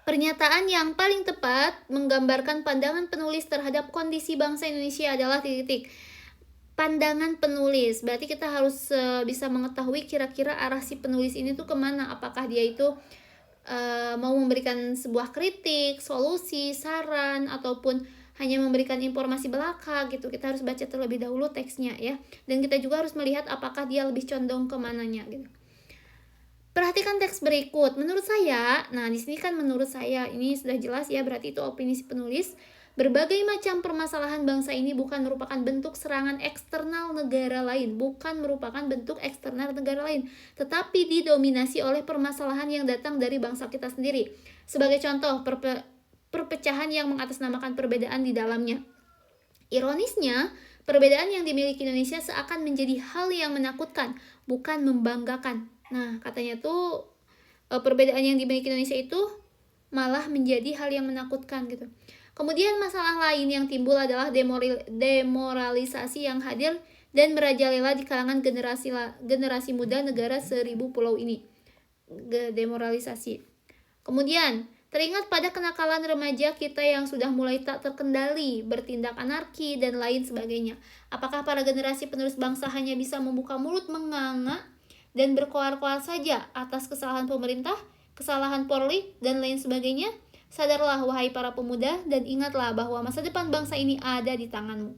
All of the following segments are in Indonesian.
Pernyataan yang paling tepat menggambarkan pandangan penulis terhadap kondisi bangsa Indonesia adalah titik-titik. Pandangan penulis, berarti kita harus bisa mengetahui kira-kira arah si penulis ini tuh kemana. Apakah dia itu mau memberikan sebuah kritik, solusi, saran, ataupun hanya memberikan informasi belaka gitu. Kita harus baca terlebih dahulu teksnya ya. Dan kita juga harus melihat apakah dia lebih condong kemananya gitu. Perhatikan teks berikut. Menurut saya, nah di sini kan menurut saya ini sudah jelas ya, berarti itu opini si penulis. Berbagai macam permasalahan bangsa ini bukan merupakan bentuk serangan eksternal negara lain, tetapi didominasi oleh permasalahan yang datang dari bangsa kita sendiri. Sebagai contoh, perpecahan yang mengatasnamakan perbedaan di dalamnya. Ironisnya, perbedaan yang dimiliki Indonesia seakan menjadi hal yang menakutkan, bukan membanggakan. Nah, katanya tuh perbedaan yang dimiliki Indonesia itu malah menjadi hal yang menakutkan gitu. Kemudian masalah lain yang timbul adalah demoralisasi yang hadir dan merajalela di kalangan generasi muda negara 1000 pulau ini. Demoralisasi. Kemudian, teringat pada kenakalan remaja kita yang sudah mulai tak terkendali, bertindak anarki, dan lain sebagainya. Apakah para generasi penerus bangsa hanya bisa membuka mulut menganga dan berkoar-koar saja atas kesalahan pemerintah, kesalahan Polri, dan lain sebagainya? Sadarlah wahai para pemuda dan ingatlah bahwa masa depan bangsa ini ada di tanganmu.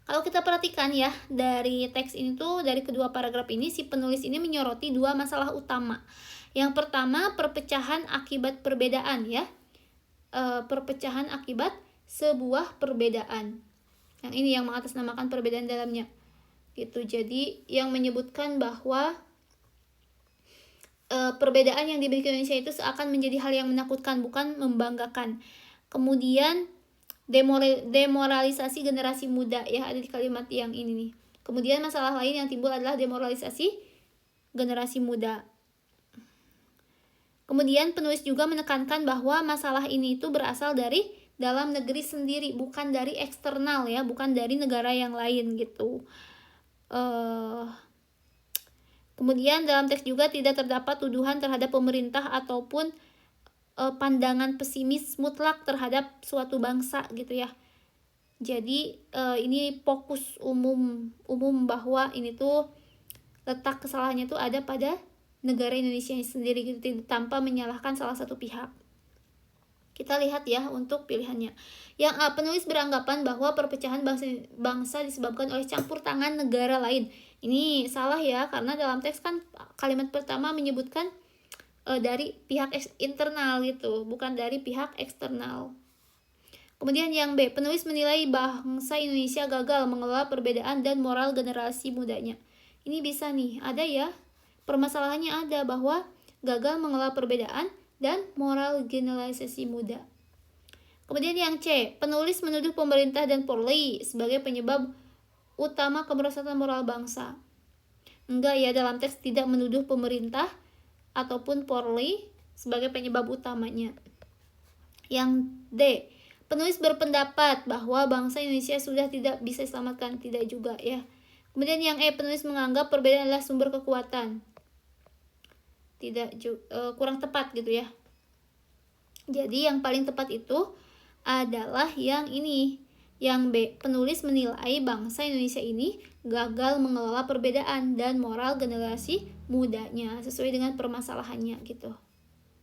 Kalau kita perhatikan ya, dari teks ini tuh, dari kedua paragraf ini, si penulis ini menyoroti dua masalah utama. Yang pertama, perpecahan akibat perbedaan ya. Perpecahan akibat sebuah perbedaan. Yang ini yang mengatasnamakan perbedaan dalamnya. Gitu. Jadi yang menyebutkan bahwa perbedaan yang dimiliki Indonesia itu seakan menjadi hal yang menakutkan, bukan membanggakan. Kemudian demoralisasi generasi muda ya, ada di kalimat yang ini nih. Kemudian masalah lain yang timbul adalah demoralisasi generasi muda. Kemudian penulis juga menekankan bahwa masalah ini itu berasal dari dalam negeri sendiri, bukan dari eksternal ya, bukan dari negara yang lain gitu. Kemudian dalam teks juga tidak terdapat tuduhan terhadap pemerintah ataupun pandangan pesimis mutlak terhadap suatu bangsa gitu ya. Jadi ini fokus umum bahwa ini tuh letak kesalahannya tuh ada pada negara Indonesia sendiri gitu, tanpa menyalahkan salah satu pihak. Kita lihat ya untuk pilihannya. Yang penulis beranggapan bahwa perpecahan bangsa disebabkan oleh campur tangan negara lain. Ini salah ya, karena dalam teks kan kalimat pertama menyebutkan dari pihak internal gitu, bukan dari pihak eksternal. Kemudian yang B, penulis menilai bangsa Indonesia gagal mengelola perbedaan dan moral generasi mudanya. Ini bisa nih, ada ya, permasalahannya ada bahwa gagal mengelola perbedaan dan moral generasi muda. Kemudian yang C, penulis menuduh pemerintah dan Polri sebagai penyebab utama kemerosotan moral bangsa. Enggak ya, dalam teks tidak menuduh pemerintah ataupun Polri sebagai penyebab utamanya. Yang D, penulis berpendapat bahwa bangsa Indonesia sudah tidak bisa diselamatkan. Tidak juga ya. Kemudian yang E, penulis menganggap perbedaan adalah sumber kekuatan. Tidak kurang tepat gitu ya. Jadi yang paling tepat itu adalah yang ini. Yang B, penulis menilai bangsa Indonesia ini gagal mengelola perbedaan dan moral generasi mudanya sesuai dengan permasalahannya gitu.